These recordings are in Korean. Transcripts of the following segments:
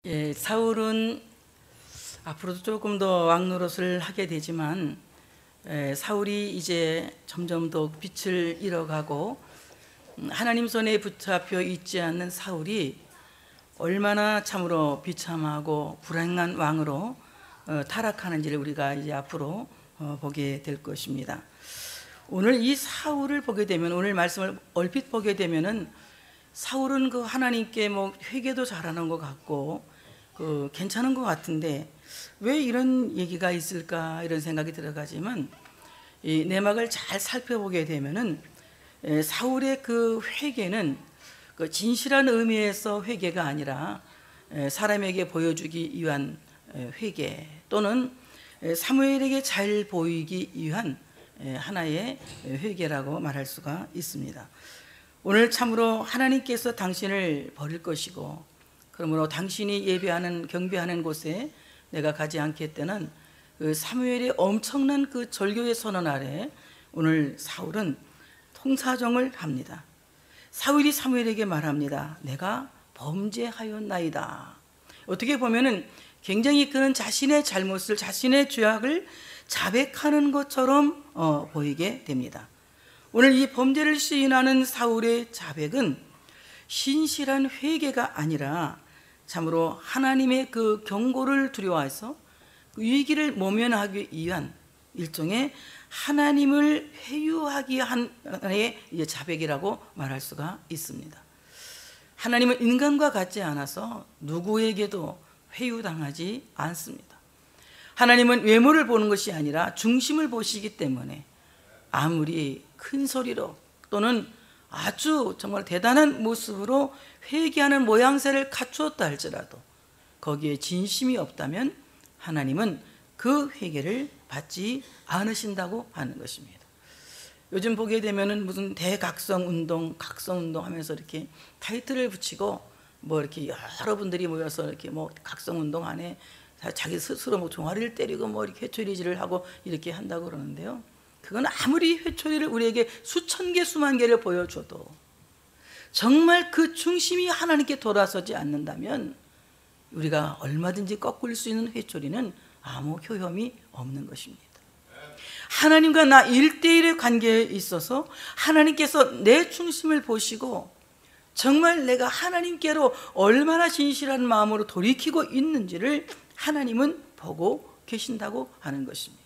예, 사울은 앞으로도 조금 더 왕 노릇을 하게 되지만 사울이 이제 점점 더 빛을 잃어가고 하나님 손에 붙잡혀 있지 않는 사울이 얼마나 참으로 비참하고 불행한 왕으로 타락하는지를 우리가 이제 앞으로 보게 될 것입니다. 오늘 이 사울을 보게 되면, 오늘 말씀을 얼핏 보게 되면은 사울은 그 하나님께 뭐 회개도 잘하는 것 같고 괜찮은 것 같은데 왜 이런 얘기가 있을까 이런 생각이 들어가지만, 이 내막을 잘 살펴보게 되면은 사울의 그 회개는 그 진실한 의미에서 회개가 아니라 사람에게 보여주기 위한 회개, 또는 사무엘에게 잘 보이기 위한 하나의 회개라고 말할 수가 있습니다. 오늘 참으로 하나님께서 당신을 버릴 것이고, 그러므로 당신이 예배하는 경배하는 곳에 내가 가지 않겠다는 그 사무엘의 엄청난 그 절교의 선언 아래 오늘 사울은 통사정을 합니다. 사울이 사무엘에게 말합니다. 내가 범죄하였나이다. 어떻게 보면은 굉장히 그는 자신의 잘못을, 자신의 죄악을 자백하는 것처럼 보이게 됩니다. 오늘 이 범죄를 시인하는 사울의 자백은 신실한 회개가 아니라 참으로 하나님의 그 경고를 두려워해서 그 위기를 모면하기 위한 일종의 하나님을 회유하기 위한 하나의 자백이라고 말할 수가 있습니다. 하나님은 인간과 같지 않아서 누구에게도 회유당하지 않습니다. 하나님은 외모를 보는 것이 아니라 중심을 보시기 때문에 아무리 큰 소리로 또는 아주 정말 대단한 모습으로 회개하는 모양새를 갖추었다 할지라도 거기에 진심이 없다면 하나님은 그 회개를 받지 않으신다고 하는 것입니다. 요즘 보게 되면은 무슨 대각성운동, 각성운동 하면서 이렇게 타이틀을 붙이고 뭐 이렇게 여러분들이 모여서 이렇게 뭐 각성운동 안에 자기 스스로 뭐 종아리를 때리고 뭐 이렇게 회초리질을 하고 이렇게 한다고 그러는데요. 그건 아무리 회초리를 우리에게 수천 개, 수만 개를 보여줘도 정말 그 중심이 하나님께 돌아서지 않는다면 우리가 얼마든지 꺾을 수 있는 회초리는 아무 효험이 없는 것입니다. 하나님과 나 1대1의 관계에 있어서 하나님께서 내 중심을 보시고 정말 내가 하나님께로 얼마나 진실한 마음으로 돌이키고 있는지를 하나님은 보고 계신다고 하는 것입니다.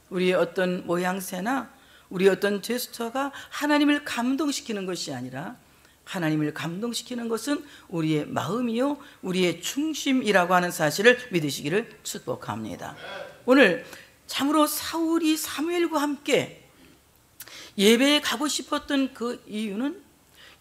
우리의 어떤 모양새나 우리의 어떤 제스처가 하나님을 감동시키는 것이 아니라 하나님을 감동시키는 것은 우리의 마음이요 우리의 중심이라고 하는 사실을 믿으시기를 축복합니다. 오늘 참으로 사울이 사무엘과 함께 예배에 가고 싶었던 그 이유는,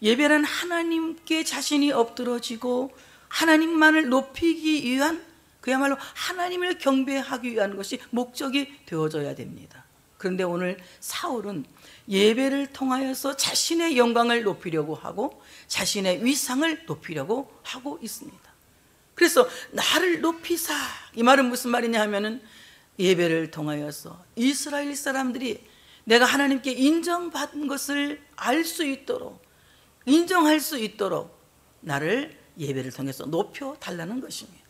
예배는 하나님께 자신이 엎드러지고 하나님만을 높이기 위한, 그야말로 하나님을 경배하기 위한 것이 목적이 되어져야 됩니다. 그런데 오늘 사울은 예배를 통하여서 자신의 영광을 높이려고 하고 자신의 위상을 높이려고 하고 있습니다. 그래서 나를 높이사, 이 말은 무슨 말이냐 하면은 예배를 통하여서 이스라엘 사람들이 내가 하나님께 인정받은 것을 알 수 있도록, 인정할 수 있도록 나를 예배를 통해서 높여달라는 것입니다.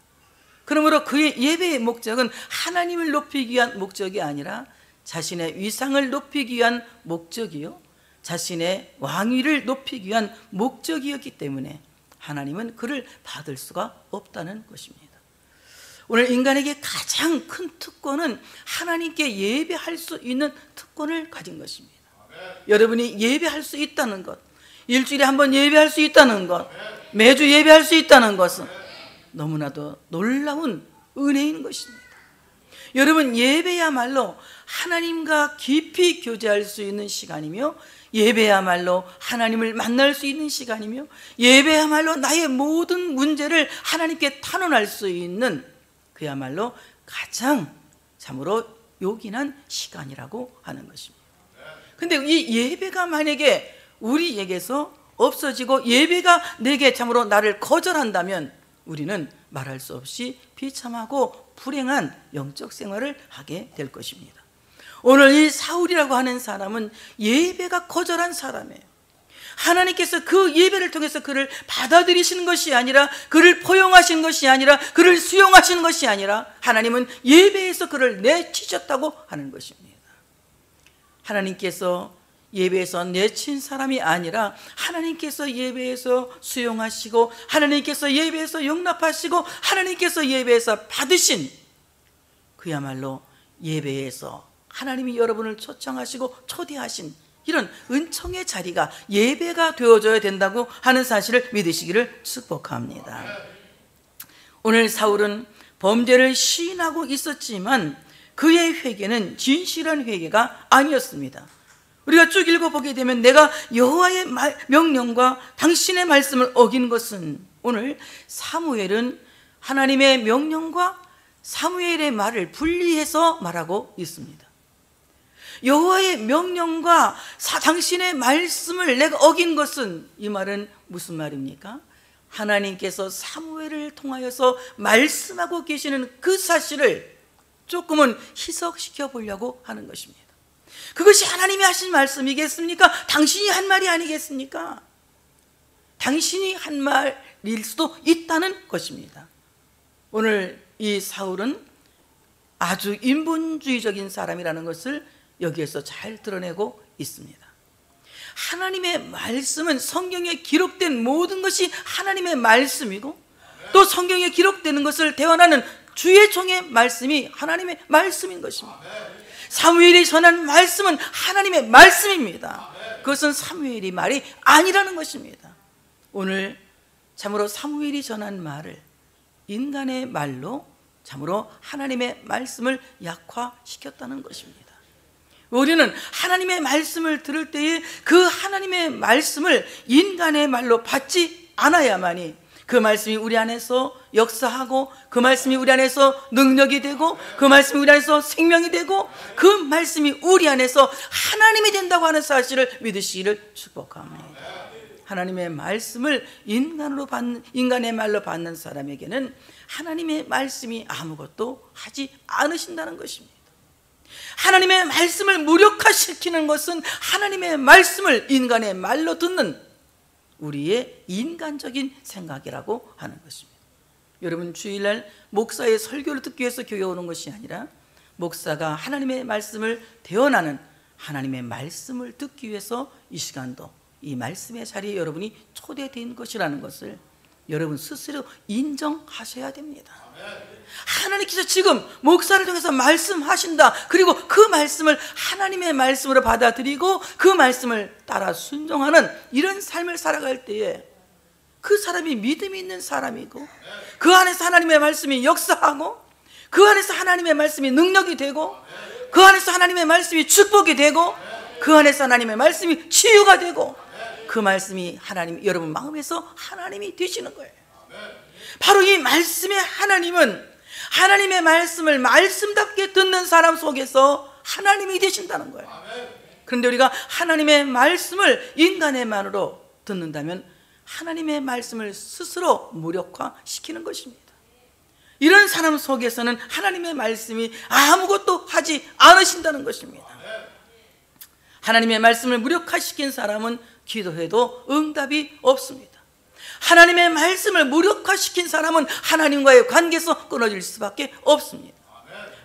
그러므로 그의 예배의 목적은 하나님을 높이기 위한 목적이 아니라 자신의 위상을 높이기 위한 목적이요 자신의 왕위를 높이기 위한 목적이었기 때문에 하나님은 그를 받을 수가 없다는 것입니다. 오늘 인간에게 가장 큰 특권은 하나님께 예배할 수 있는 특권을 가진 것입니다. 여러분이 예배할 수 있다는 것, 일주일에 한 번 예배할 수 있다는 것, 매주 예배할 수 있다는 것은 너무나도 놀라운 은혜인 것입니다. 여러분, 예배야말로 하나님과 깊이 교제할 수 있는 시간이며, 예배야말로 하나님을 만날 수 있는 시간이며, 예배야말로 나의 모든 문제를 하나님께 탄원할 수 있는 그야말로 가장 참으로 요긴한 시간이라고 하는 것입니다. 그런데 이 예배가 만약에 우리에게서 없어지고 예배가 내게 참으로 나를 거절한다면 우리는 말할 수 없이 비참하고 불행한 영적 생활을 하게 될 것입니다. 오늘 이 사울이라고 하는 사람은 예배가 거절한 사람이에요. 하나님께서 그 예배를 통해서 그를 받아들이시는 것이 아니라, 그를 포용하시는 것이 아니라, 그를 수용하시는 것이 아니라, 하나님은 예배에서 그를 내치셨다고 하는 것입니다. 하나님께서 예배에서 내친 사람이 아니라 하나님께서 예배에서 수용하시고, 하나님께서 예배에서 용납하시고, 하나님께서 예배에서 받으신, 그야말로 예배에서 하나님이 여러분을 초청하시고 초대하신 이런 은총의 자리가 예배가 되어줘야 된다고 하는 사실을 믿으시기를 축복합니다. 오늘 사울은 범죄를 시인하고 있었지만 그의 회개는 진실한 회개가 아니었습니다. 우리가 쭉 읽어보게 되면 내가 여호와의 명령과 당신의 말씀을 어긴 것은, 오늘 사무엘은 하나님의 명령과 사무엘의 말을 분리해서 말하고 있습니다. 여호와의 명령과 당신의 말씀을 내가 어긴 것은, 이 말은 무슨 말입니까? 하나님께서 사무엘을 통하여서 말씀하고 계시는 그 사실을 조금은 희석시켜 보려고 하는 것입니다. 그것이 하나님이 하신 말씀이겠습니까? 당신이 한 말이 아니겠습니까? 당신이 한 말일 수도 있다는 것입니다. 오늘 이 사울은 아주 인본주의적인 사람이라는 것을 여기에서 잘 드러내고 있습니다. 하나님의 말씀은, 성경에 기록된 모든 것이 하나님의 말씀이고, 또 성경에 기록되는 것을 대언하는 주의 종의 말씀이 하나님의 말씀인 것입니다. 사무엘이 전한 말씀은 하나님의 말씀입니다. 그것은 사무엘이 말이 아니라는 것입니다. 오늘 참으로 사무엘이 전한 말을 인간의 말로 참으로 하나님의 말씀을 약화시켰다는 것입니다. 우리는 하나님의 말씀을 들을 때에 그 하나님의 말씀을 인간의 말로 받지 않아야만이 그 말씀이 우리 안에서 역사하고, 그 말씀이 우리 안에서 능력이 되고, 그 말씀이 우리 안에서 생명이 되고, 그 말씀이 우리 안에서 하나님이 된다고 하는 사실을 믿으시기를 축복합니다. 하나님의 말씀을 인간의 말로 받는 사람에게는 하나님의 말씀이 아무것도 하지 않으신다는 것입니다. 하나님의 말씀을 무력화시키는 것은 하나님의 말씀을 인간의 말로 듣는 우리의 인간적인 생각이라고 하는 것입니다. 여러분, 주일날 목사의 설교를 듣기 위해서 교회에 오는 것이 아니라, 목사가 하나님의 말씀을 대언하는 하나님의 말씀을 듣기 위해서 이 시간도 이 말씀의 자리에 여러분이 초대된 것이라는 것을 여러분 스스로 인정하셔야 됩니다. 하나님께서 지금 목사를 통해서 말씀하신다. 그리고 그 말씀을 하나님의 말씀으로 받아들이고 그 말씀을 따라 순종하는 이런 삶을 살아갈 때에 그 사람이 믿음이 있는 사람이고, 그 안에서 하나님의 말씀이 역사하고, 그 안에서 하나님의 말씀이 능력이 되고, 그 안에서 하나님의 말씀이 축복이 되고, 그 안에서 하나님의 말씀이 치유가 되고, 그 말씀이 하나님, 여러분 마음에서 하나님이 되시는 거예요. 바로 이 말씀의 하나님은 하나님의 말씀을 말씀답게 듣는 사람 속에서 하나님이 되신다는 거예요. 그런데 우리가 하나님의 말씀을 인간의 말로 듣는다면 하나님의 말씀을 스스로 무력화시키는 것입니다. 이런 사람 속에서는 하나님의 말씀이 아무것도 하지 않으신다는 것입니다. 하나님의 말씀을 무력화시킨 사람은 기도해도 응답이 없습니다. 하나님의 말씀을 무력화시킨 사람은 하나님과의 관계에서 끊어질 수밖에 없습니다.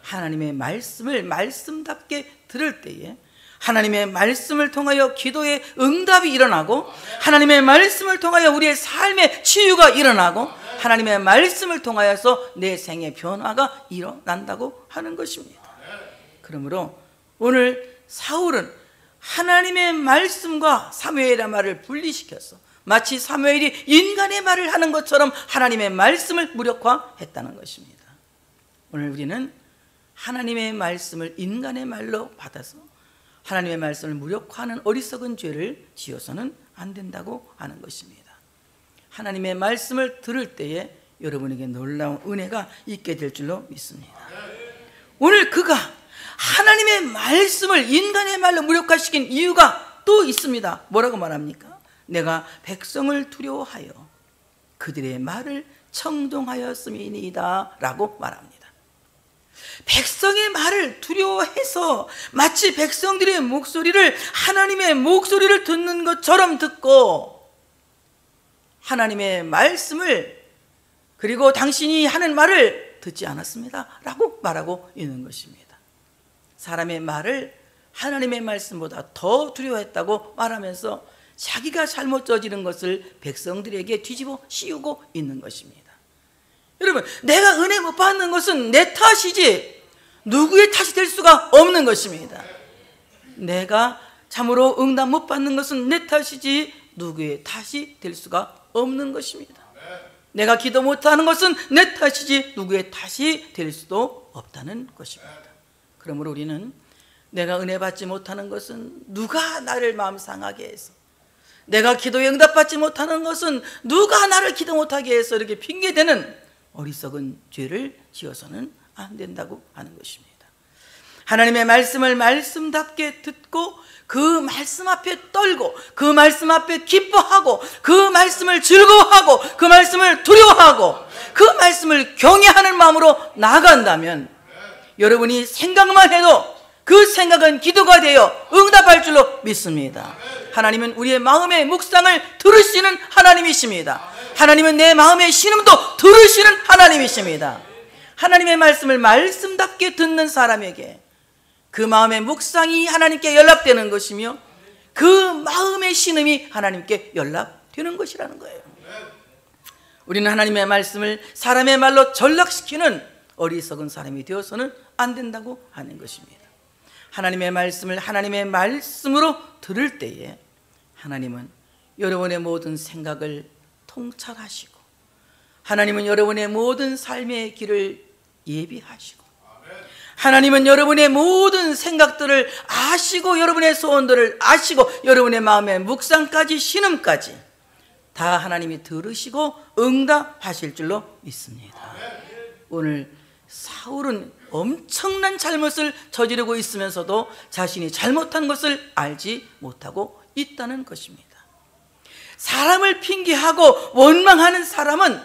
하나님의 말씀을 말씀답게 들을 때에 하나님의 말씀을 통하여 기도의 응답이 일어나고, 하나님의 말씀을 통하여 우리의 삶의 치유가 일어나고, 하나님의 말씀을 통하여서 내 생의 변화가 일어난다고 하는 것입니다. 그러므로 오늘 사울은 하나님의 말씀과 사무엘의 말을 분리시켜서 마치 사무엘이 인간의 말을 하는 것처럼 하나님의 말씀을 무력화했다는 것입니다. 오늘 우리는 하나님의 말씀을 인간의 말로 받아서 하나님의 말씀을 무력화하는 어리석은 죄를 지어서는 안 된다고 하는 것입니다. 하나님의 말씀을 들을 때에 여러분에게 놀라운 은혜가 있게 될 줄로 믿습니다. 오늘 그가 하나님의 말씀을 인간의 말로 무력화시킨 이유가 또 있습니다. 뭐라고 말합니까? 내가 백성을 두려워하여 그들의 말을 청종하였음이니이다 라고 말합니다. 백성의 말을 두려워해서 마치 백성들의 목소리를 하나님의 목소리를 듣는 것처럼 듣고 하나님의 말씀을 그리고 당신이 하는 말을 듣지 않았습니다 라고 말하고 있는 것입니다. 사람의 말을 하나님의 말씀보다 더 두려워했다고 말하면서 자기가 잘못 저지른 것을 백성들에게 뒤집어 씌우고 있는 것입니다. 여러분, 내가 은혜 못 받는 것은 내 탓이지 누구의 탓이 될 수가 없는 것입니다. 내가 참으로 응답 못 받는 것은 내 탓이지 누구의 탓이 될 수가 없는 것입니다. 내가 기도 못하는 것은 내 탓이지 누구의 탓이 될 수도 없다는 것입니다. 그러므로 우리는 내가 은혜 받지 못하는 것은 누가 나를 마음 상하게 해서, 내가 기도에 응답받지 못하는 것은 누가 나를 기도 못하게 해서 이렇게 핑계대는 어리석은 죄를 지어서는 안 된다고 하는 것입니다. 하나님의 말씀을 말씀답게 듣고 그 말씀 앞에 떨고 그 말씀 앞에 기뻐하고 그 말씀을 즐거워하고 그 말씀을 두려워하고 그 말씀을 경외하는 마음으로 나아간다면 여러분이 생각만 해도 그 생각은 기도가 되어 응답할 줄로 믿습니다. 하나님은 우리의 마음의 묵상을 들으시는 하나님이십니다. 하나님은 내 마음의 신음도 들으시는 하나님이십니다. 하나님의 말씀을 말씀답게 듣는 사람에게 그 마음의 묵상이 하나님께 연락되는 것이며 그 마음의 신음이 하나님께 연락되는 것이라는 거예요. 우리는 하나님의 말씀을 사람의 말로 전락시키는 어리석은 사람이 되어서는 안 된다고 하는 것입니다. 하나님의 말씀을 하나님의 말씀으로 들을 때에 하나님은 여러분의 모든 생각을 통찰하시고 하나님은 여러분의 모든 삶의 길을 예비하시고 하나님은 여러분의 모든 생각들을 아시고 여러분의 소원들을 아시고 여러분의 마음의 묵상까지 신음까지 다 하나님이 들으시고 응답하실 줄로 믿습니다. 오늘 사울은 엄청난 잘못을 저지르고 있으면서도 자신이 잘못한 것을 알지 못하고 있다는 것입니다. 사람을 핑계하고 원망하는 사람은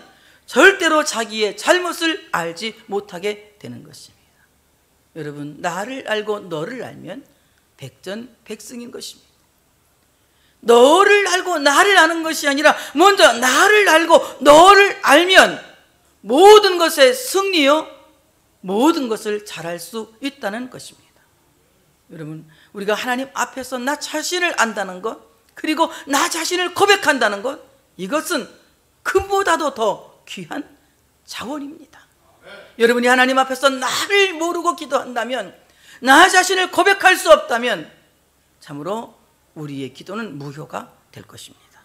절대로 자기의 잘못을 알지 못하게 되는 것입니다. 여러분, 나를 알고 너를 알면 백전백승인 것입니다. 너를 알고 나를 아는 것이 아니라 먼저 나를 알고 너를 알면 모든 것의 승리요 모든 것을 잘할 수 있다는 것입니다. 여러분, 우리가 하나님 앞에서 나 자신을 안다는 것, 그리고 나 자신을 고백한다는 것, 이것은 금보다도 더 귀한 자원입니다. 여러분이 하나님 앞에서 나를 모르고 기도한다면, 나 자신을 고백할 수 없다면 참으로 우리의 기도는 무효가 될 것입니다.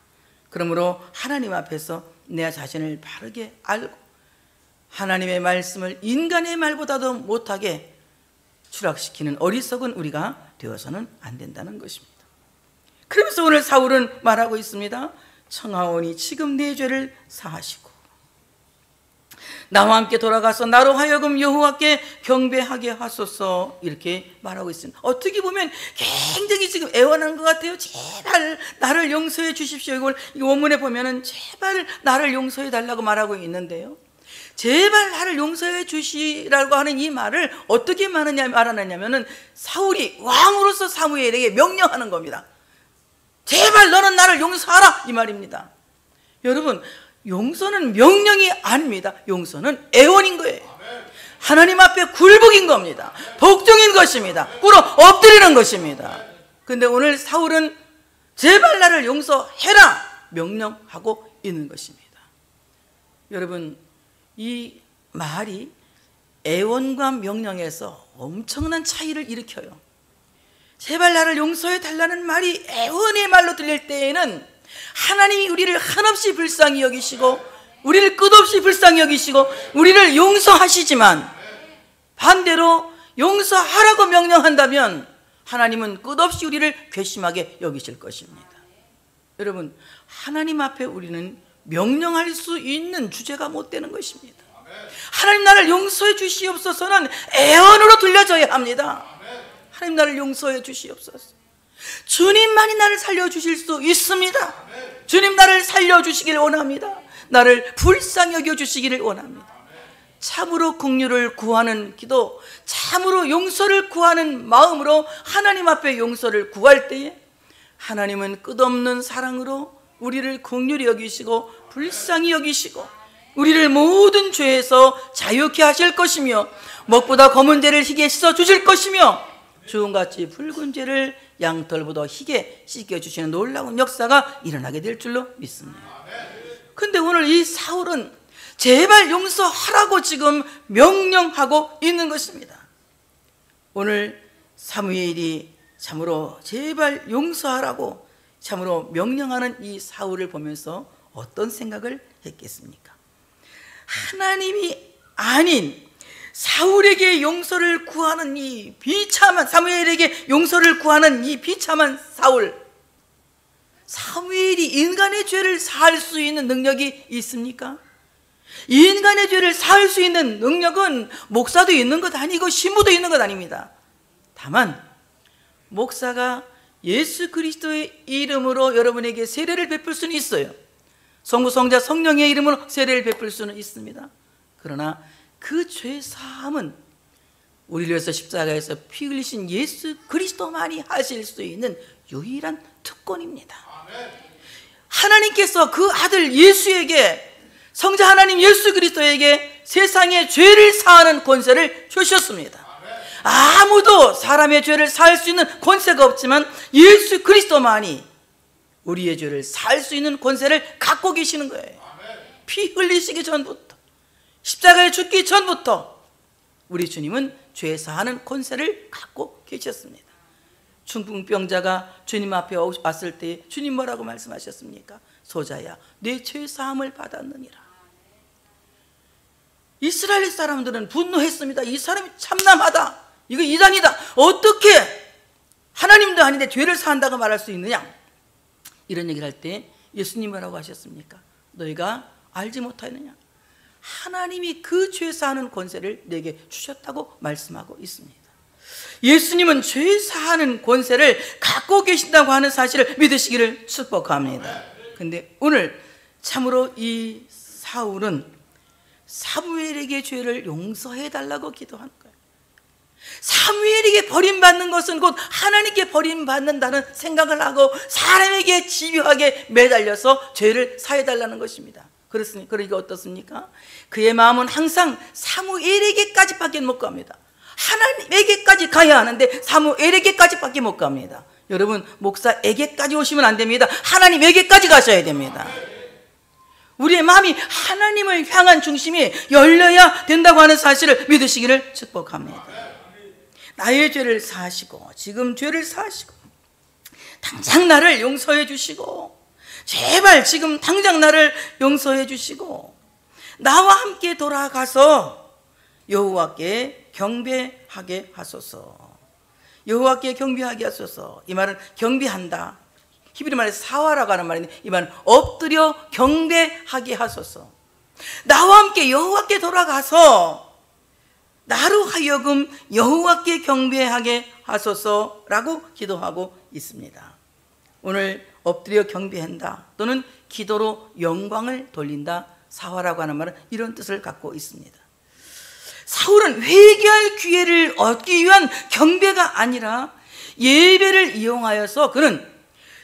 그러므로 하나님 앞에서 내 자신을 바르게 알고 하나님의 말씀을 인간의 말보다도 못하게 추락시키는 어리석은 우리가 되어서는 안 된다는 것입니다. 그러면서 오늘 사울은 말하고 있습니다. 청하오니 지금 내 죄를 사하시고 나와 함께 돌아가서 나로 하여금 여호와께 경배하게 하소서, 이렇게 말하고 있습니다. 어떻게 보면 굉장히 지금 애원한 것 같아요. 제발 나를 용서해 주십시오. 이걸 이 원문에 보면은 제발 나를 용서해 달라고 말하고 있는데요, 제발 나를 용서해 주시라고 하는 이 말을 어떻게 말하느냐면은 사울이 왕으로서 사무엘에게 명령하는 겁니다. 제발 너는 나를 용서하라, 이 말입니다. 여러분, 용서는 명령이 아닙니다. 용서는 애원인 거예요. 하나님 앞에 굴복인 겁니다. 복종인 것입니다. 꿇어 엎드리는 것입니다. 그런데 오늘 사울은 제발 나를 용서해라 명령하고 있는 것입니다. 여러분, 이 말이 애원과 명령에서 엄청난 차이를 일으켜요. 제발 나를 용서해 달라는 말이 애원의 말로 들릴 때에는 하나님이 우리를 한없이 불쌍히 여기시고 우리를 끝없이 불쌍히 여기시고 우리를 용서하시지만, 반대로 용서하라고 명령한다면 하나님은 끝없이 우리를 괘씸하게 여기실 것입니다. 여러분, 하나님 앞에 우리는 명령할 수 있는 주제가 못 되는 것입니다. 하나님 나를 용서해 주시옵소서는 애원으로 들려져야 합니다. 하나님 나를 용서해 주시옵소서. 주님만이 나를 살려주실 수 있습니다. 주님 나를 살려주시길 원합니다. 나를 불쌍히 여겨주시기를 원합니다. 참으로 긍휼을 구하는 기도, 참으로 용서를 구하는 마음으로 하나님 앞에 용서를 구할 때에 하나님은 끝없는 사랑으로 우리를 긍휼히 여기시고 불쌍히 여기시고 우리를 모든 죄에서 자유케 하실 것이며 먹보다 검은 죄를 희게 씻어 주실 것이며 주홍같이 붉은 죄를 양털보다 희게 씻겨주시는 놀라운 역사가 일어나게 될 줄로 믿습니다. 근데 오늘 이 사울은 제발 용서하라고 지금 명령하고 있는 것입니다. 오늘 사무엘이 참으로 제발 용서하라고 참으로 명령하는 이 사울을 보면서 어떤 생각을 했겠습니까? 하나님이 아닌 사울에게 용서를 구하는 이 비참한, 사무엘에게 용서를 구하는 이 비참한 사울, 사무엘이 인간의 죄를 사할 수 있는 능력이 있습니까? 인간의 죄를 사할 수 있는 능력은 목사도 있는 것 아니고 신부도 있는 것 아닙니다. 다만 목사가 예수 그리스도의 이름으로 여러분에게 세례를 베풀 수는 있어요. 성부, 성자, 성령의 이름으로 세례를 베풀 수는 있습니다. 그러나 그 죄사함은 우리를 위해서 십자가에서 피 흘리신 예수 그리스도만이 하실 수 있는 유일한 특권입니다. 하나님께서 그 아들 예수에게, 성자 하나님 예수 그리스도에게 세상의 죄를 사하는 권세를 주셨습니다. 아무도 사람의 죄를 사할 수 있는 권세가 없지만 예수 그리스도만이 우리의 죄를 사할 수 있는 권세를 갖고 계시는 거예요. 피 흘리시기 전부터, 십자가에 죽기 전부터 우리 주님은 죄 사하는 권세를 갖고 계셨습니다. 중풍병자가 주님 앞에 왔을 때 주님 뭐라고 말씀하셨습니까? 소자야, 내 죄 사함을 받았느니라. 이스라엘 사람들은 분노했습니다. 이 사람이 참남하다, 이거 이단이다, 어떻게 하나님도 아닌데 죄를 사한다고 말할 수 있느냐, 이런 얘기를 할 때 예수님 뭐라고 하셨습니까? 너희가 알지 못하느냐? 하나님이 그 죄 사하는 권세를 내게 주셨다고 말씀하고 있습니다. 예수님은 죄 사하는 권세를 갖고 계신다고 하는 사실을 믿으시기를 축복합니다. 근데 오늘 참으로 이 사울은 사무엘에게 죄를 용서해 달라고 기도한 거예요. 사무엘에게 버림받는 것은 곧 하나님께 버림받는다는 생각을 하고 사람에게 집요하게 매달려서 죄를 사해 달라는 것입니다. 그러니까 어떻습니까? 그의 마음은 항상 사무엘에게까지밖에 못 갑니다. 하나님에게까지 가야 하는데 사무엘에게까지밖에 못 갑니다. 여러분, 목사에게까지 오시면 안 됩니다. 하나님에게까지 가셔야 됩니다. 우리의 마음이 하나님을 향한 중심이 열려야 된다고 하는 사실을 믿으시기를 축복합니다. 나의 죄를 사하시고, 지금 죄를 사하시고, 당장 나를 용서해 주시고, 제발 지금 당장 나를 용서해 주시고, 나와 함께 돌아가서 여호와께 경배하게 하소서. 여호와께 경배하게 하소서. 이 말은 경배한다, 히브리 말에서 사와라고 하는 말인데, 이 말은 엎드려 경배하게 하소서. 나와 함께 여호와께 돌아가서 나로 하여금 여호와께 경배하게 하소서라고 기도하고 있습니다. 오늘 엎드려 경배한다 또는 기도로 영광을 돌린다, 사화라고 하는 말은 이런 뜻을 갖고 있습니다. 사울은 회개할 기회를 얻기 위한 경배가 아니라 예배를 이용하여서 그는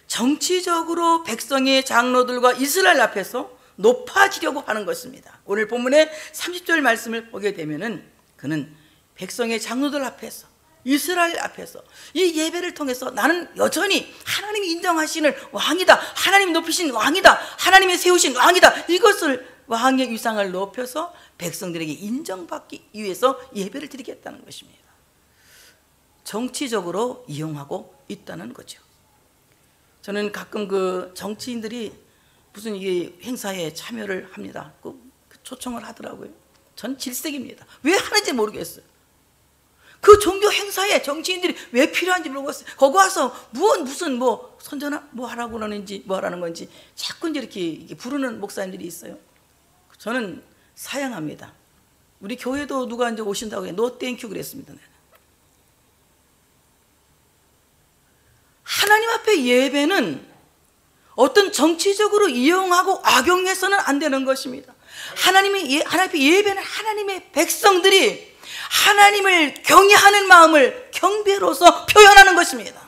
정치적으로 백성의 장로들과 이스라엘 앞에서 높아지려고 하는 것입니다. 오늘 본문의 30절 말씀을 보게 되면은 그는 백성의 장로들 앞에서, 이스라엘 앞에서 이 예배를 통해서 나는 여전히 하나님이 인정하시는 왕이다, 하나님이 높이신 왕이다, 하나님이 세우신 왕이다, 이것을 왕의 위상을 높여서 백성들에게 인정받기 위해서 예배를 드리겠다는 것입니다. 정치적으로 이용하고 있다는 거죠. 저는 가끔 그 정치인들이 무슨 이 행사에 참여를 합니다. 그 초청을 하더라고요. 전 질색입니다. 왜 하는지 모르겠어요. 그 종교 행사에 정치인들이 왜 필요한지 모르겠어요. 거기 와서 무슨 선전하 뭐 하라고 그러는지 뭐 하라는 건지 자꾸 이렇게 부르는 목사님들이 있어요. 저는 사양합니다. 우리 교회도 누가 이제 오신다고 해. 노 땡큐 그랬습니다. 하나님 앞에 예배는 어떤 정치적으로 이용하고 악용해서는 안 되는 것입니다. 하나님 앞에 예배는 하나님의 백성들이 하나님을 경외하는 마음을 경배로서 표현하는 것입니다.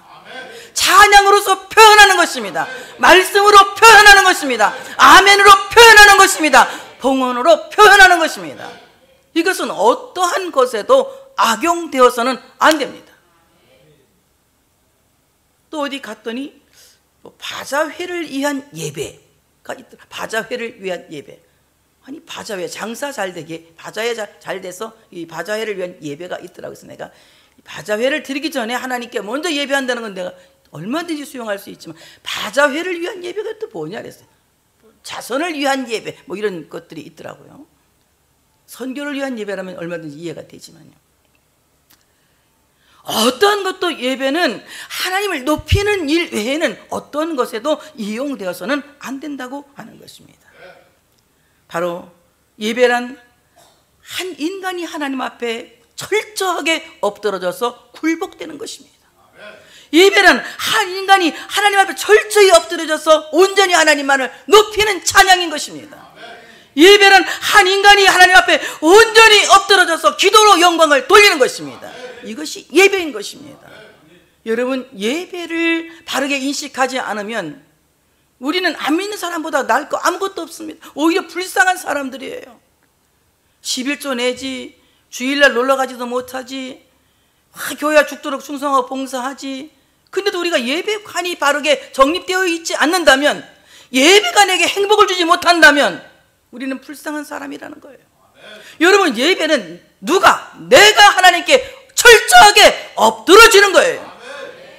찬양으로서 표현하는 것입니다. 말씀으로 표현하는 것입니다. 아멘으로 표현하는 것입니다. 봉헌으로 표현하는 것입니다. 이것은 어떠한 것에도 악용되어서는 안 됩니다. 또 어디 갔더니 바자회를 위한 예배가 있더라. 바자회를 위한 예배. 아니 바자회 장사 잘 되게 바자회 잘 돼서 이 바자회를 위한 예배가 있더라고요. 그래서 내가 바자회를 드리기 전에 하나님께 먼저 예배한다는 건 내가 얼마든지 수용할 수 있지만 바자회를 위한 예배가 또 뭐냐 그랬어요. 자선을 위한 예배 뭐 이런 것들이 있더라고요. 선교를 위한 예배라면 얼마든지 이해가 되지만요. 어떤 것도 예배는 하나님을 높이는 일 외에는 어떤 것에도 이용되어서는 안 된다고 하는 것입니다. 바로 예배란 한 인간이 하나님 앞에 철저하게 엎드러져서 굴복되는 것입니다. 예배란 한 인간이 하나님 앞에 철저히 엎드려져서 온전히 하나님만을 높이는 찬양인 것입니다. 예배란 한 인간이 하나님 앞에 온전히 엎드러져서 기도로 영광을 돌리는 것입니다. 이것이 예배인 것입니다. 여러분, 예배를 바르게 인식하지 않으면 우리는 안 믿는 사람보다 나을 거 아무것도 없습니다. 오히려 불쌍한 사람들이에요. 11조 내지, 주일날 놀러가지도 못하지, 교회와 죽도록 충성하고 봉사하지. 근데도 우리가 예배관이 바르게 정립되어 있지 않는다면, 예배가 내게 행복을 주지 못한다면 우리는 불쌍한 사람이라는 거예요. 여러분, 예배는 내가 하나님께 철저하게 엎드러지는 거예요.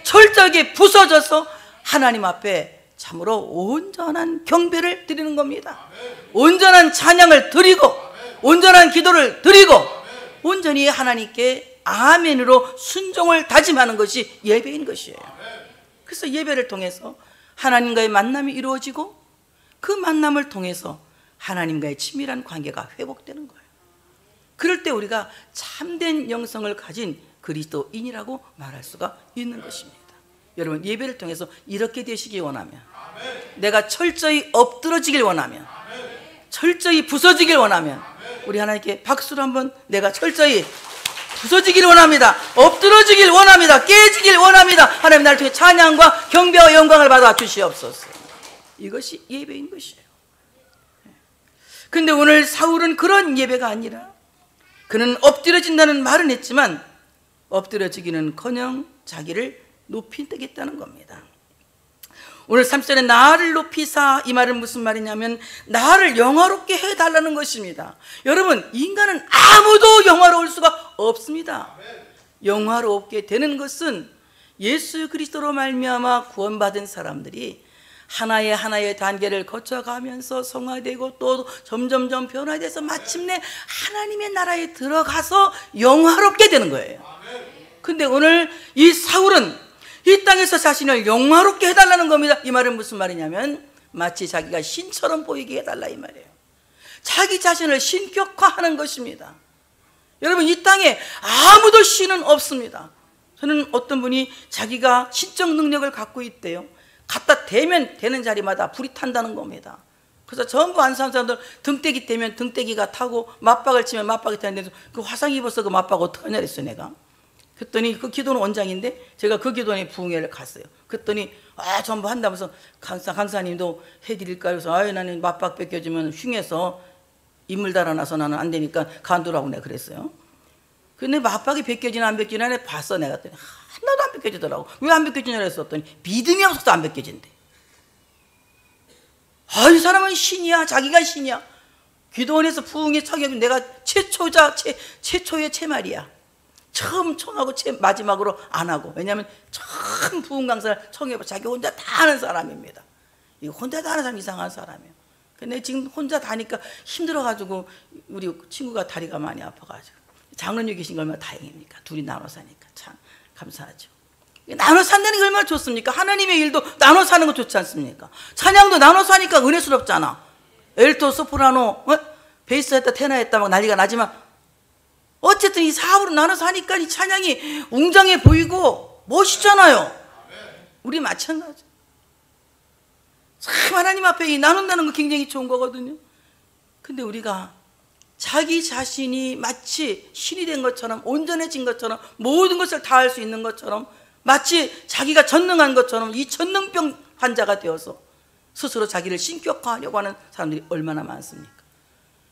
철저하게 부서져서 하나님 앞에 참으로 온전한 경배를 드리는 겁니다. 온전한 찬양을 드리고 온전한 기도를 드리고 온전히 하나님께 아멘으로 순종을 다짐하는 것이 예배인 것이에요. 그래서 예배를 통해서 하나님과의 만남이 이루어지고 그 만남을 통해서 하나님과의 친밀한 관계가 회복되는 거예요. 그럴 때 우리가 참된 영성을 가진 그리스도인이라고 말할 수가 있는 것입니다. 여러분, 예배를 통해서 이렇게 되시기 원하면, 내가 철저히 엎드러지길 원하면, 철저히 부서지길 원하면 우리 하나님께 박수로 한번, 내가 철저히 부서지길 원합니다. 엎드러지길 원합니다. 깨지길 원합니다. 하나님, 나를 통해 찬양과 경배와 영광을 받아 주시옵소서. 이것이 예배인 것이에요. 근데 오늘 사울은 그런 예배가 아니라, 그는 엎드려진다는 말은 했지만 엎드려지기는커녕 자기를 높이겠다는 겁니다. 오늘 3절에 나를 높이사, 이 말은 무슨 말이냐면 나를 영화롭게 해달라는 것입니다. 여러분, 인간은 아무도 영화로울 수가 없습니다. 영화롭게 되는 것은 예수 그리스도로 말미암아 구원받은 사람들이 하나의 단계를 거쳐가면서 성화되고 또 점점점 변화돼서 마침내 하나님의 나라에 들어가서 영화롭게 되는 거예요. 근데 오늘 이 사울은 이 땅에서 자신을 영화롭게 해달라는 겁니다. 이 말은 무슨 말이냐면 마치 자기가 신처럼 보이게 해달라 이 말이에요. 자기 자신을 신격화하는 것입니다. 여러분, 이 땅에 아무도 신은 없습니다. 저는 어떤 분이 자기가 신적 능력을 갖고 있대요. 갖다 대면 되는 자리마다 불이 탄다는 겁니다. 그래서 전부 안산 사람들 등대기 대면 등대기가 타고 맞박을 치면 맞박이 타는데 그 화상 입어서 그 맞박 어떡하냐 그랬어요 내가. 그랬더니 그 기도는 원장인데 제가 그 기도원에 부흥회를 갔어요. 그랬더니 전부 한다면서 강사님도 해드릴까요? 그래서 나는 맞박 뺏겨주면 흉해서 인물 달아나서 나는 안 되니까 간두라고 내가 그랬어요. 근데 맞박이 벗겨지나 안 벗겨지나 내가 봤어. 내가 하나도 안 벗겨지더라고. 왜 안 벗겨지냐 그랬더니 믿음이 없어서 안 벗겨진대. 이 사람은 신이야. 자기가 신이야. 기도원에서 부흥회 청하면 내가 최초의 채말이야. 처음 청하고 마지막으로 안 하고. 왜냐하면 처음 부흥 강사를 청해봐. 자기 혼자 다 하는 사람입니다. 이거 혼자 다 하는 사람 이상한 사람이에요. 근데 지금 혼자 다니까 힘들어가지고 우리 친구가 다리가 많이 아파가지고 장로님 계신 거 얼마나 다행입니까? 둘이 나눠 사니까 참 감사하죠. 나눠 산다는 게 얼마나 좋습니까? 하나님의 일도 나눠 사는 거 좋지 않습니까? 찬양도 나눠 사니까 은혜스럽잖아. 엘토, 소프라노, 베이스 했다, 테너 했다 막 난리가 나지만 어쨌든 이 사업으로 나눠서 하니까 이 찬양이 웅장해 보이고 멋있잖아요. 우리 마찬가지. 참 하나님 앞에 이 나눈다는 거 굉장히 좋은 거거든요. 근데 우리가 자기 자신이 마치 신이 된 것처럼, 온전해진 것처럼, 모든 것을 다 할 수 있는 것처럼, 마치 자기가 전능한 것처럼 이 전능병 환자가 되어서 스스로 자기를 신격화하려고 하는 사람들이 얼마나 많습니까?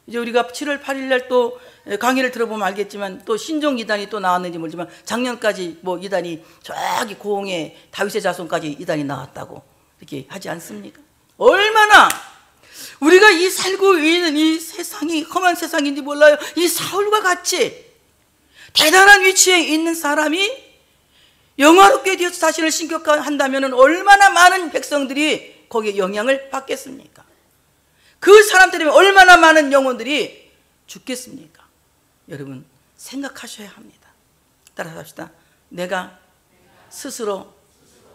이제 우리가 7월 8일 날 또 강의를 들어보면 알겠지만 또 신종 이단이 또 나왔는지 모르지만 작년까지 뭐 이단이 저기 고흥의 다윗의 자손까지 이단이 나왔다고 이렇게 하지 않습니까? 얼마나 우리가 이 살고 있는 이 세상이 험한 세상인지 몰라요. 이 사울과 같이 대단한 위치에 있는 사람이 영화롭게 되어서 자신을 신격화한다면 얼마나 많은 백성들이 거기에 영향을 받겠습니까? 그 사람 때문에 얼마나 많은 영혼들이 죽겠습니까? 여러분 생각하셔야 합니다. 따라서 합시다. 내가 스스로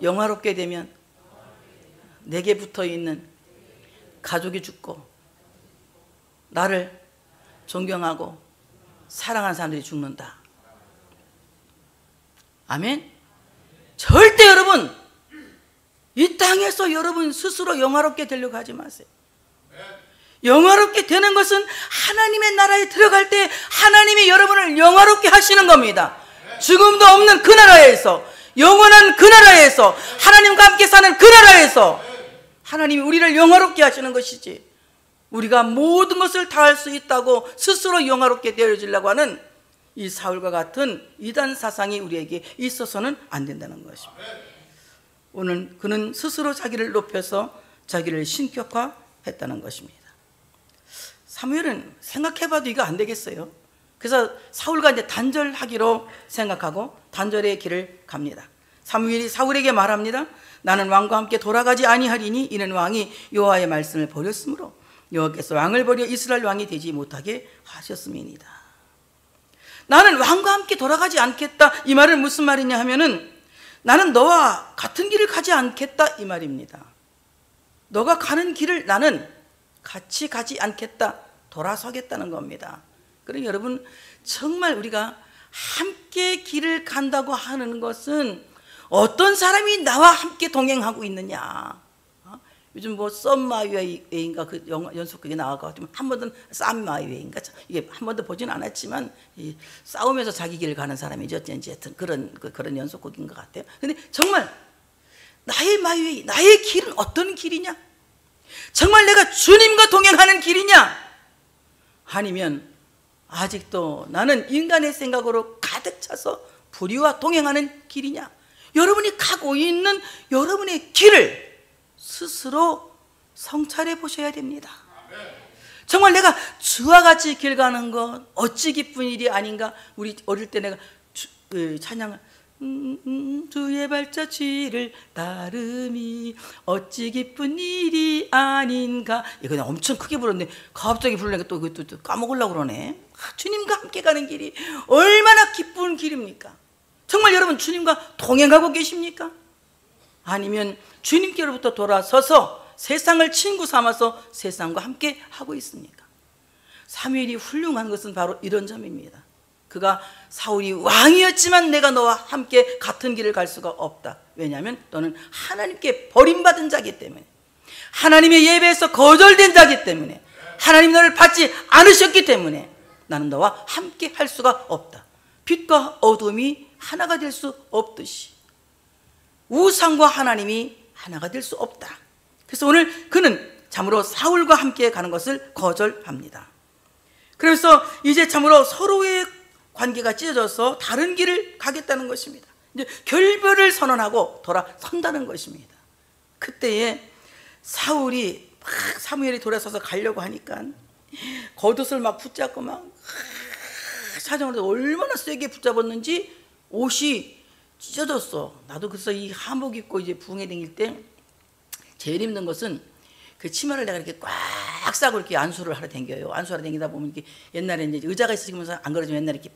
영화롭게 되면 내게 붙어있는 가족이 죽고 나를 존경하고 사랑하는 사람들이 죽는다. 아멘? 절대 여러분 이 땅에서 여러분 스스로 영화롭게 되려고 하지 마세요. 영화롭게 되는 것은 하나님의 나라에 들어갈 때 하나님이 여러분을 영화롭게 하시는 겁니다. 죽음도 없는 그 나라에서, 영원한 그 나라에서, 하나님과 함께 사는 그 나라에서 하나님이 우리를 영화롭게 하시는 것이지, 우리가 모든 것을 다 할 수 있다고 스스로 영화롭게 되어지려고 하는 이 사울과 같은 이단 사상이 우리에게 있어서는 안 된다는 것입니다. 오늘 그는 스스로 자기를 높여서 자기를 신격화했다는 것입니다. 사무엘은 생각해봐도 이거 안 되겠어요. 그래서 사울과 이제 단절하기로 생각하고 단절의 길을 갑니다. 사무엘이 사울에게 말합니다. 나는 왕과 함께 돌아가지 아니하리니 이는 왕이 여호와의 말씀을 버렸으므로 여호와께서 왕을 버려 이스라엘 왕이 되지 못하게 하셨음이니이다. 나는 왕과 함께 돌아가지 않겠다. 이 말은 무슨 말이냐 하면은 나는 너와 같은 길을 가지 않겠다 이 말입니다. 너가 가는 길을 나는 같이 가지 않겠다. 돌아서겠다는 겁니다. 그러니 여러분 정말 우리가 함께 길을 간다고 하는 것은 어떤 사람이 나와 함께 동행하고 있느냐. 요즘 뭐 썸마이웨이인가 그 영화 연속극이 나와가지고 한 번도 썸마이웨이인가 이게 한 번도 보진 않았지만 이 싸우면서 자기 길을 가는 사람이죠. 어쨌든 그런 연속극인 것 같아요. 근데 정말 나의 마이웨이, 나의 길은 어떤 길이냐? 정말 내가 주님과 동행하는 길이냐? 아니면 아직도 나는 인간의 생각으로 가득 차서 불의와 동행하는 길이냐? 여러분이 가고 있는 여러분의 길을 스스로 성찰해 보셔야 됩니다. 정말 내가 주와 같이 길 가는 것 어찌 기쁜 일이 아닌가. 우리 어릴 때 내가 찬양을 주의 발자취를 따름이 어찌 기쁜 일이 아닌가. 이거 내가 엄청 크게 불렀는데 갑자기 부르니까 또 까먹으려고 그러네. 주님과 함께 가는 길이 얼마나 기쁜 길입니까? 정말 여러분 주님과 동행하고 계십니까? 아니면 주님께로부터 돌아서서 세상을 친구 삼아서 세상과 함께 하고 있습니까? 사무엘이 훌륭한 것은 바로 이런 점입니다. 그가 사울이 왕이었지만 내가 너와 함께 같은 길을 갈 수가 없다. 왜냐하면 너는 하나님께 버림받은 자기 때문에, 하나님의 예배에서 거절된 자기 때문에, 하나님 너를 받지 않으셨기 때문에 나는 너와 함께 할 수가 없다. 빛과 어둠이 하나가 될 수 없듯이 우상과 하나님이 하나가 될 수 없다. 그래서 오늘 그는 참으로 사울과 함께 가는 것을 거절합니다. 그래서 이제 참으로 서로의 관계가 찢어져서 다른 길을 가겠다는 것입니다. 이제 결별을 선언하고 돌아선다는 것입니다. 그때에 사울이 막 사무엘이 돌아서서 가려고 하니까 겉옷을 막 붙잡고 막 사정을 얼마나 세게 붙잡았는지 옷이 찢어졌어. 나도 그래서 이 한복 입고 이제 부흥회 다닐 때 제일 힘든 것은 그 치마를 내가 이렇게 꽉 싸고 이렇게 안수를 하러 다녀요. 안수하러 다니다 보면 이렇게 옛날에 이제 의자가 있으면서 안 그러지만 옛날에 이렇게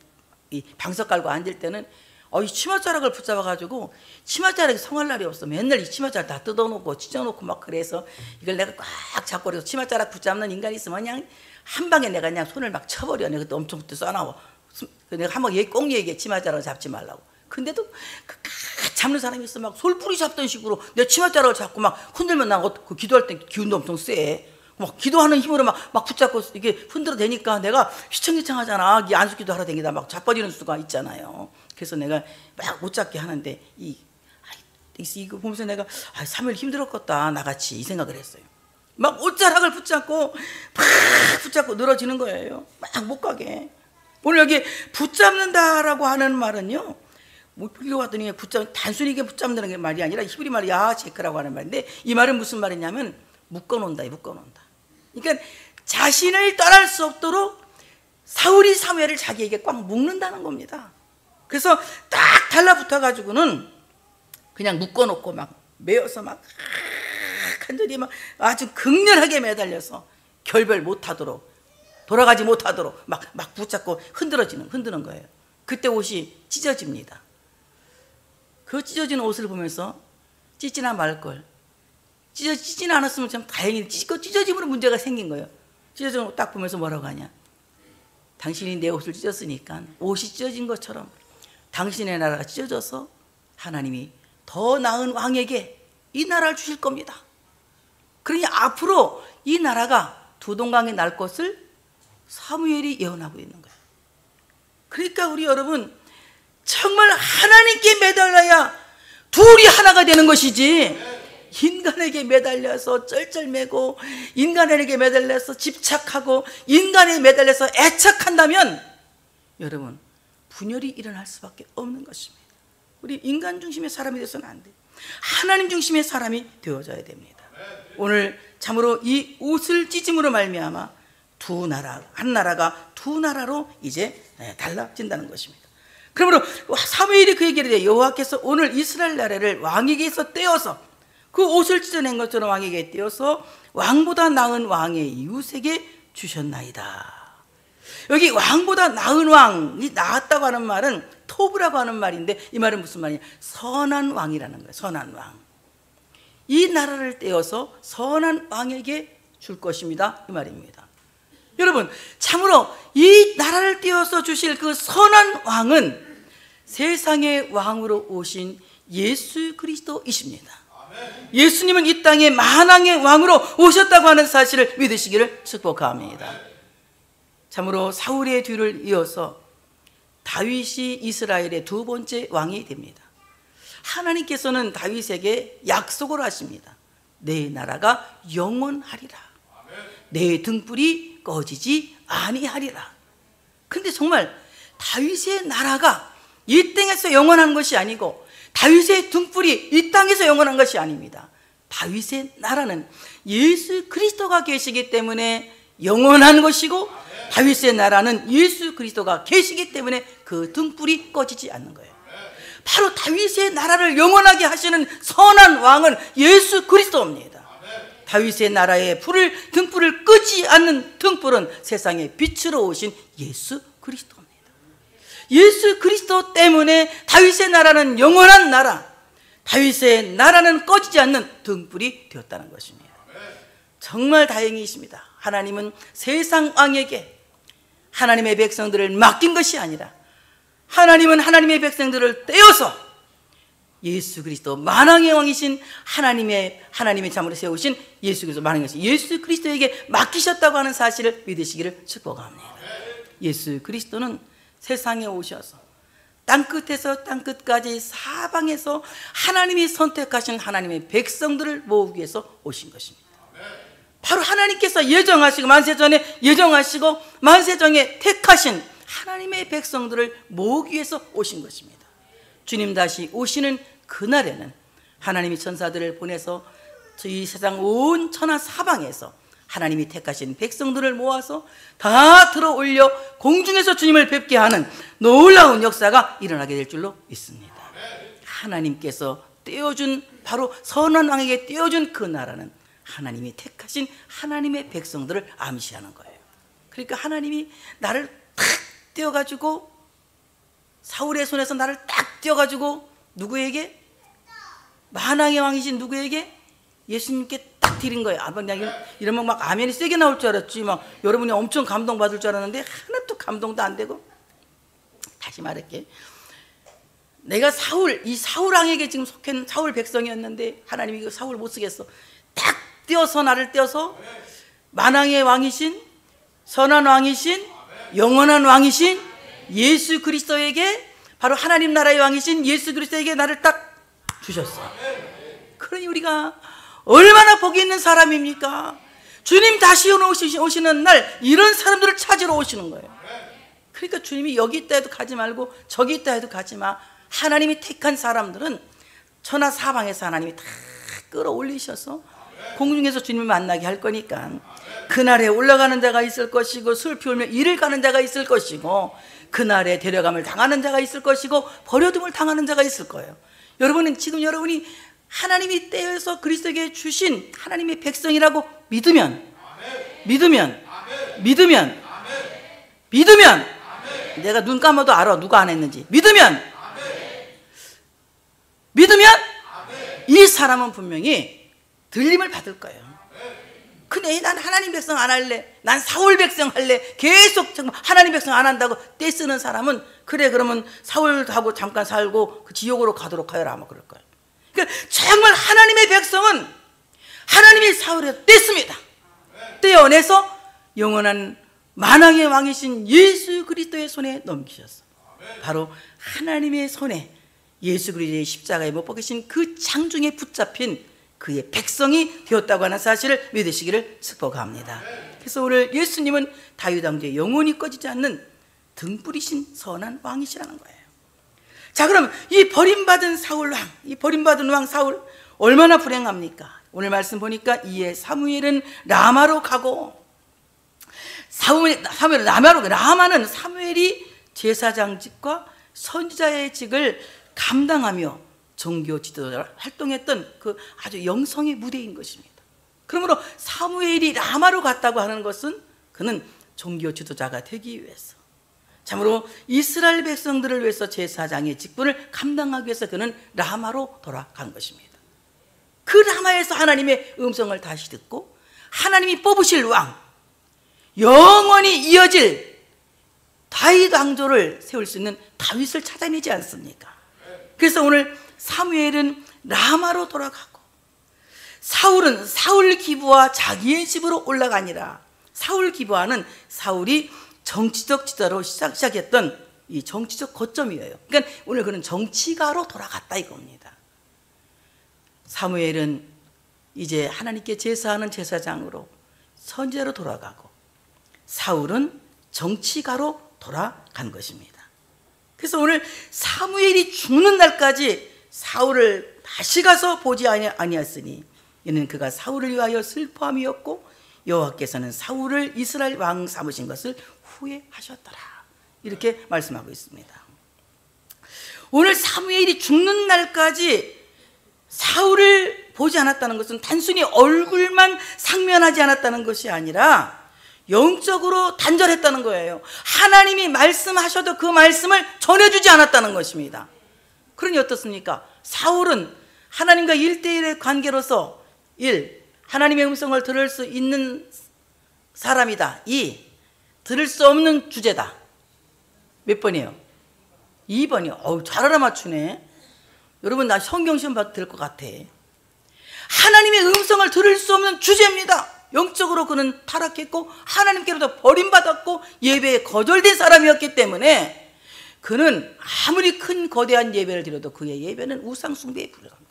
이 방석 깔고 앉을 때는 이 치맛자락을 붙잡아가지고 치맛자락이 성할 날이 없어. 맨날 이 치맛자락 다 뜯어놓고 찢어놓고 막 그래서 이걸 내가 꽉 잡고 그래서 치맛자락 붙잡는 인간이 있으면 그냥 한 방에 내가 그냥 손을 막 쳐버려. 내가 또 엄청 그때 쏴나와. 내가 한번 꼭 얘기해. 치맛자락을 잡지 말라고. 근데도 잡는 사람이 있어. 막 솔뿌리 잡던 식으로 내 치맛자락을 잡고 막 흔들면 나 그 기도할 때 기운도 엄청 세. 막 기도하는 힘으로 막 붙잡고 이렇게 흔들어 대니까 내가 휘청휘청하잖아. 이 안수기도 하러 다니다 막 자빠지는 수가 있잖아요. 그래서 내가 막 못 잡게 하는데 이거 보면서 내가 사무엘 힘들었겠다 나같이 이 생각을 했어요. 막 옷자락을 붙잡고 막 붙잡고 늘어지는 거예요. 막 못 가게. 오늘 여기 붙잡는다라고 하는 말은요, 뭐 읽어봤더니 단순히 이게 붙잡는 게 말이 아니라 히브리 말이 야제크라고 하는 말인데, 이 말은 무슨 말이냐면 묶어놓는다. 그러니까 자신을 떠날 수 없도록 사울이 사무엘을 자기에게 꽉 묶는다는 겁니다. 그래서 딱 달라붙어 가지고는 그냥 묶어놓고 막 매어서 막 간절히 막 아주 극렬하게 매달려서 결별 못하도록, 돌아가지 못하도록 막 붙잡고 흔드는 거예요. 그때 옷이 찢어집니다. 그 찢어진 옷을 보면서 찢지나 말걸, 찢지는 않았으면 참 다행히 찢어짐으로 문제가 생긴 거예요. 찢어진 옷 딱 보면서 뭐라고 하냐, 당신이 내 옷을 찢었으니까 옷이 찢어진 것처럼 당신의 나라가 찢어져서 하나님이 더 나은 왕에게 이 나라를 주실 겁니다. 그러니 앞으로 이 나라가 두 동강이 날 것을 사무엘이 예언하고 있는 거예요. 그러니까 우리 여러분, 정말 하나님께 매달려야 둘이 하나가 되는 것이지, 인간에게 매달려서 쩔쩔매고 인간에게 매달려서 집착하고 인간에 매달려서 애착한다면 여러분 분열이 일어날 수밖에 없는 것입니다. 우리 인간 중심의 사람이 되어서는 안 돼요. 하나님 중심의 사람이 되어져야 됩니다. 오늘 참으로 이 옷을 찢음으로 말미암아 한 나라가 두 나라로 이제 달라진다는 것입니다. 그러므로 사무엘이 그 얘기를 해요. 여호와께서 오늘 이스라엘 나라를 왕에게서 떼어서, 그 옷을 찢어낸 것처럼 왕에게 떼어서 왕보다 나은 왕의 이웃에게 주셨나이다. 여기 왕보다 나은 왕이 나았다고 하는 말은 토브라고 하는 말인데, 이 말은 무슨 말이냐, 선한 왕이라는 거예요. 선한 왕. 이 나라를 떼어서 선한 왕에게 줄 것입니다, 이 말입니다. 여러분, 참으로 이 나라를 떼어서 주실 그 선한 왕은 세상의 왕으로 오신 예수 그리스도이십니다. 예수님은 이 땅에 만왕의 왕으로 오셨다고 하는 사실을 믿으시기를 축복합니다. 참으로 사울의 뒤를 이어서 다윗이 이스라엘의 두 번째 왕이 됩니다. 하나님께서는 다윗에게 약속을 하십니다. 내 나라가 영원하리라. 내 등불이 꺼지지 아니하리라. 그런데 정말 다윗의 나라가 이 땅에서 영원한 것이 아니고, 다윗의 등불이 이 땅에서 영원한 것이 아닙니다. 다윗의 나라는 예수 그리스도가 계시기 때문에 영원한 것이고, 다윗의 나라는 예수 그리스도가 계시기 때문에 그 등불이 꺼지지 않는 거예요. 바로 다윗의 나라를 영원하게 하시는 선한 왕은 예수 그리스도입니다. 다윗의 나라의 등불을 끄지 않는 등불은 세상의 빛으로 오신 예수 그리스도입니다. 예수 그리스도 때문에 다윗의 나라는 영원한 나라, 다윗의 나라는 꺼지지 않는 등불이 되었다는 것입니다. 정말 다행이십니다. 하나님은 세상 왕에게 하나님의 백성들을 맡긴 것이 아니라, 하나님은 하나님의 백성들을 떼어서 예수 그리스도 만왕의 왕이신 하나님의 참으로 세우신 예수 그리스도 만왕의 왕이신 예수 그리스도에게 맡기셨다고 하는 사실을 믿으시기를 축복합니다. 예수 그리스도는 세상에 오셔서 땅끝에서 땅끝까지 사방에서 하나님이 선택하신 하나님의 백성들을 모으기 위해서 오신 것입니다. 바로 하나님께서 예정하시고 만세전에 예정하시고 만세전에 택하신 하나님의 백성들을 모으기 위해서 오신 것입니다. 주님 다시 오시는 그날에는 하나님이 천사들을 보내서 이 세상 온 천하 사방에서 하나님이 택하신 백성들을 모아서 다 들어올려 공중에서 주님을 뵙게 하는 놀라운 역사가 일어나게 될 줄로 믿습니다. 하나님께서 떼어준, 바로 선한 왕에게 떼어준 그 나라는 하나님이 택하신 하나님의 백성들을 암시하는 거예요. 그러니까 하나님이 나를 탁 떼어가지고, 사울의 손에서 나를 딱 떼어가지고 누구에게? 만왕의 왕이신 누구에게? 예수님께 딱 드린 거예요. 이러면 막 아멘이 세게 나올 줄 알았지, 막 여러분이 엄청 감동받을 줄 알았는데 하나도 감동도 안 되고. 다시 말할게. 내가 이 사울 왕에게 지금 속한 사울 백성이었는데 하나님이 그 사울 못 쓰겠어. 딱 떼어서 나를 떼어서 만왕의 왕이신, 선한 왕이신, 영원한 왕이신 예수 그리스도에게, 바로 하나님 나라의 왕이신 예수 그리스도에게 나를 딱 주셨어요. 그러니 우리가 얼마나 복이 있는 사람입니까? 주님 다시 오시는 날 이런 사람들을 찾으러 오시는 거예요. 그러니까 주님이 여기 있다 해도 가지 말고 저기 있다 해도 가지 마. 하나님이 택한 사람들은 천하 사방에서 하나님이 다 끌어올리셔서 공중에서 주님을 만나게 할 거니까, 그날에 올라가는 자가 있을 것이고 슬피 울며 이를 가는 자가 있을 것이고, 그날에 데려감을 당하는 자가 있을 것이고 버려둠을 당하는 자가 있을 거예요. 여러분은 지금 여러분이 하나님이 떼어서 그리스도에게 주신 하나님의 백성이라고 믿으면 내가 눈 감아도 알아 누가 안 했는지. 믿으면 이 사람은 분명히 들림을 받을 거예요. 근데 난 하나님 백성 안 할래, 난 사울 백성 할래, 계속 정말 하나님 백성 안 한다고 떼쓰는 사람은, 그래 그러면 사울하고 잠깐 살고 그 지옥으로 가도록 하여라 아마 그럴 거예요. 그러니까 정말 하나님의 백성은 하나님이 사울에서 떼습니다. 떼어내서 영원한 만왕의 왕이신 예수 그리스도의 손에 넘기셨어. 바로 하나님의 손에 예수 그리스도의 십자가에 못 박히신 그 장중에 붙잡힌 그의 백성이 되었다고 하는 사실을 믿으시기를 축복합니다. 그래서 오늘 예수님은 다윗 왕조의 영원히 꺼지지 않는 등불이신 선한 왕이시라는 거예요. 자, 그럼 이 버림받은 사울 왕, 이 버림받은 왕 사울 얼마나 불행합니까? 오늘 말씀 보니까 이에 사무엘은 라마로 가고, 라마는 사무엘이 제사장직과 선지자의 직을 감당하며 종교 지도자로 활동했던 그 아주 영성의 무대인 것입니다. 그러므로 사무엘이 라마로 갔다고 하는 것은 그는 종교 지도자가 되기 위해서, 참으로 이스라엘 백성들을 위해서 제사장의 직분을 감당하기 위해서 그는 라마로 돌아간 것입니다. 그 라마에서 하나님의 음성을 다시 듣고 하나님이 뽑으실 왕, 영원히 이어질 다윗 왕조를 세울 수 있는 다윗을 찾아내지 않습니까? 그래서 오늘 사무엘은 라마로 돌아가고, 사울은 사울 기브와 자기의 집으로 올라가니라. 사울 기브와는 사울이 정치적 지도자로 시작했던 이 정치적 거점이에요. 그러니까 오늘 그는 정치가로 돌아갔다 이겁니다. 사무엘은 이제 하나님께 제사하는 제사장으로 선지자로 돌아가고, 사울은 정치가로 돌아간 것입니다. 그래서 오늘 사무엘이 죽는 날까지 사울을 다시 가서 보지 아니하였으니 이는 그가 사울을 위하여 슬퍼함이었고 여호와께서는 사울을 이스라엘 왕 삼으신 것을 후회하셨더라. 이렇게 말씀하고 있습니다. 오늘 사무엘이 죽는 날까지 사울을 보지 않았다는 것은 단순히 얼굴만 상면하지 않았다는 것이 아니라 영적으로 단절했다는 거예요. 하나님이 말씀하셔도 그 말씀을 전해주지 않았다는 것입니다. 그러니 어떻습니까? 사울은 하나님과 1대1의 관계로서 1. 하나님의 음성을 들을 수 있는 사람이다. 2. 들을 수 없는 주제다. 몇 번이에요? 2번이요. 잘 알아맞추네. 여러분 나 성경시험 봐도 될 것 같아. 하나님의 음성을 들을 수 없는 주제입니다. 영적으로 그는 타락했고 하나님께로도 버림받았고 예배에 거절된 사람이었기 때문에 그는 아무리 큰 거대한 예배를 드려도 그의 예배는 우상 숭배에 불과한 거예요.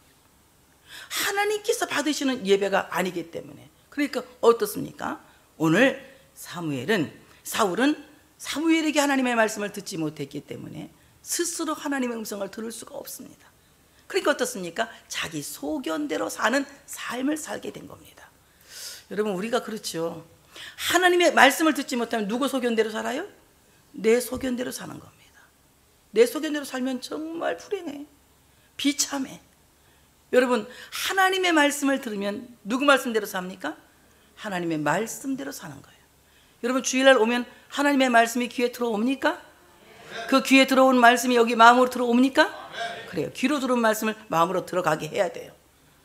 하나님께서 받으시는 예배가 아니기 때문에. 그러니까 어떻습니까? 오늘 사울은 사무엘에게 하나님의 말씀을 듣지 못했기 때문에 스스로 하나님의 음성을 들을 수가 없습니다. 그러니까 어떻습니까? 자기 소견대로 사는 삶을 살게 된 겁니다. 여러분 우리가 그렇죠. 하나님의 말씀을 듣지 못하면 누구 소견대로 살아요? 내 소견대로 사는 겁니다. 내 소견대로 살면 정말 불행해, 비참해. 여러분 하나님의 말씀을 들으면 누구 말씀대로 삽니까? 하나님의 말씀대로 사는 거예요. 여러분 주일날 오면 하나님의 말씀이 귀에 들어옵니까? 그 귀에 들어온 말씀이 여기 마음으로 들어옵니까? 그래요. 귀로 들어온 말씀을 마음으로 들어가게 해야 돼요.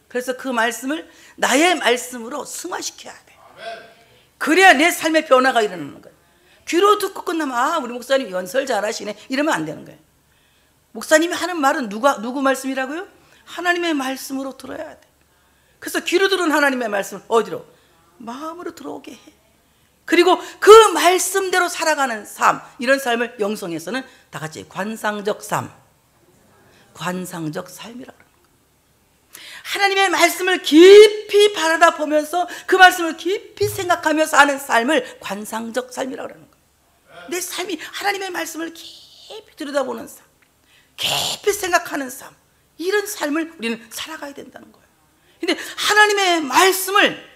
그래서 그 말씀을 나의 말씀으로 승화시켜야 돼. 그래야 내 삶의 변화가 일어나는 거예요. 귀로 듣고 끝나면 우리 목사님 연설 잘하시네 이러면 안 되는 거예요. 목사님이 하는 말은 누구 말씀이라고요? 하나님의 말씀으로 들어야 돼. 그래서 귀로 들은 하나님의 말씀을 어디로? 마음으로 들어오게 해. 그리고 그 말씀대로 살아가는 삶, 이런 삶을 영성에서는 다 같이 관상적 삶, 관상적 삶이라고 합니다. 하나님의 말씀을 깊이 바라다 보면서 그 말씀을 깊이 생각하며 사는 삶을 관상적 삶이라고 하는 거예요. 내 삶이 하나님의 말씀을 깊이 들여다보는 삶, 깊이 생각하는 삶, 이런 삶을 우리는 살아가야 된다는 거예요. 근데 하나님의 말씀을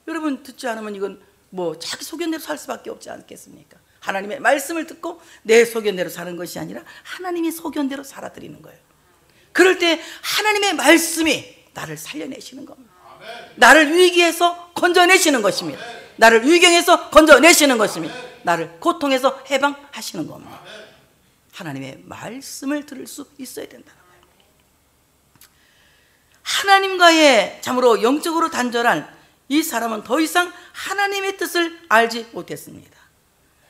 여러분 듣지 않으면 이건 뭐 자기 소견대로 살 수밖에 없지 않겠습니까? 하나님의 말씀을 듣고 내 소견대로 사는 것이 아니라 하나님의 소견대로 살아드리는 거예요. 그럴 때 하나님의 말씀이 나를 살려내시는 겁니다. 나를 위기에서 건져내시는 것입니다. 나를 위경에서 건져내시는 것입니다. 나를 고통에서 해방하시는 겁니다. 하나님의 말씀을 들을 수 있어야 된다는 거예요. 하나님과의 참으로 영적으로 단절한 이 사람은 더 이상 하나님의 뜻을 알지 못했습니다.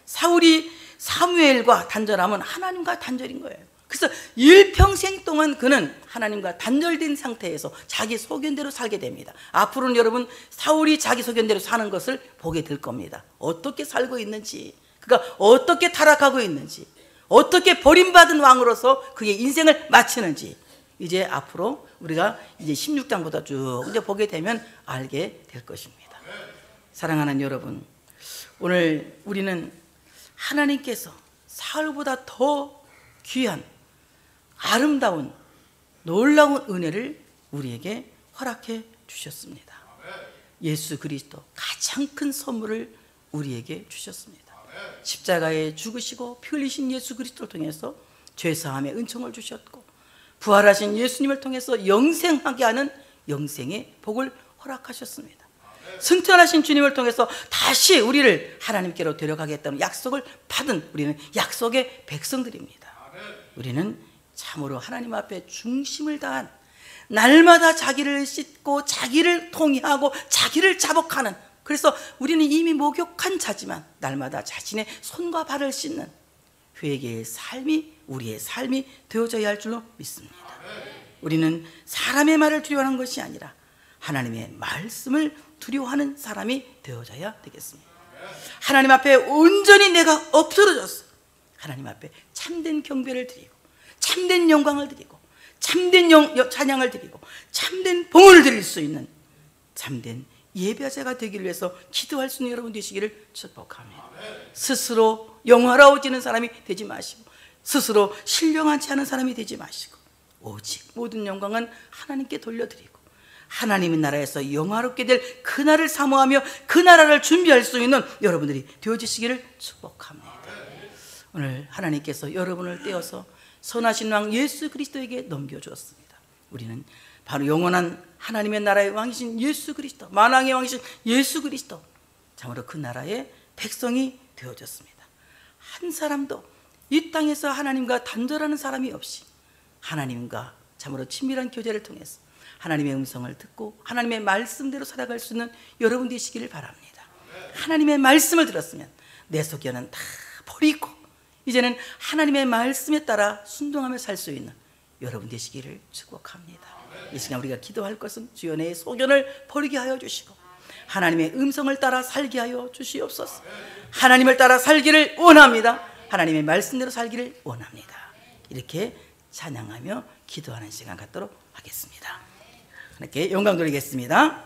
사울이 사무엘과 단절하면 하나님과 단절인 거예요. 그래서 일평생 동안 그는 하나님과 단절된 상태에서 자기 소견대로 살게 됩니다. 앞으로는 여러분 사울이 자기 소견대로 사는 것을 보게 될 겁니다. 어떻게 살고 있는지, 그가 어떻게 타락하고 있는지, 어떻게 버림받은 왕으로서 그의 인생을 마치는지, 이제 앞으로 우리가 이제 16장보다 쭉 이제 보게 되면 알게 될 것입니다. 사랑하는 여러분, 오늘 우리는 하나님께서 사울보다 더 귀한 아름다운 놀라운 은혜를 우리에게 허락해 주셨습니다. 예수 그리스도 가장 큰 선물을 우리에게 주셨습니다. 십자가에 죽으시고 피 흘리신 예수 그리스도를 통해서 죄사함의 은총을 주셨고, 부활하신 예수님을 통해서 영생하게 하는 영생의 복을 허락하셨습니다. 승천하신 주님을 통해서 다시 우리를 하나님께로 데려가겠다는 약속을 받은 우리는 약속의 백성들입니다. 우리는 참으로 하나님 앞에 중심을 다한, 날마다 자기를 씻고 자기를 통회하고 자기를 자복하는, 그래서 우리는 이미 목욕한 자지만 날마다 자신의 손과 발을 씻는 회개의 삶이 우리의 삶이 되어져야 할 줄로 믿습니다. 우리는 사람의 말을 두려워하는 것이 아니라 하나님의 말씀을 두려워하는 사람이 되어져야 되겠습니다. 하나님 앞에 온전히 내가 엎드러졌어. 하나님 앞에 참된 경배를 드리고 참된 영광을 드리고 참된 찬양을 드리고 참된 봉헌을 드릴 수 있는 참된 예배자가 되기 위해서 기도할 수 있는 여러분 되시기를 축복합니다. 스스로 영화로워지는 사람이 되지 마시고 스스로 신령하지 않은 사람이 되지 마시고 오직 모든 영광은 하나님께 돌려드리고 하나님의 나라에서 영화롭게 될 그 날을 사모하며 그 나라를 준비할 수 있는 여러분들이 되어지시기를 축복합니다. 오늘 하나님께서 여러분을 떼어서 선하신 왕 예수 그리스도에게 넘겨주었습니다. 우리는 바로 영원한 하나님의 나라의 왕이신 예수 그리스도, 만왕의 왕이신 예수 그리스도, 참으로 그 나라의 백성이 되어졌습니다. 한 사람도 이 땅에서 하나님과 단절하는 사람이 없이 하나님과 참으로 친밀한 교제를 통해서 하나님의 음성을 듣고 하나님의 말씀대로 살아갈 수 있는 여러분 되시기를 바랍니다. 하나님의 말씀을 들었으면 내 소견은 다 버리고 이제는 하나님의 말씀에 따라 순종하며 살 수 있는 여러분 되시기를 축복합니다. 이 시간 우리가 기도할 것은 주여 내 소견을 버리게 하여 주시고 하나님의 음성을 따라 살게 하여 주시옵소서. 하나님을 따라 살기를 원합니다. 하나님의 말씀대로 살기를 원합니다. 이렇게 찬양하며 기도하는 시간 갖도록 하겠습니다. 하나님께 영광 돌리겠습니다.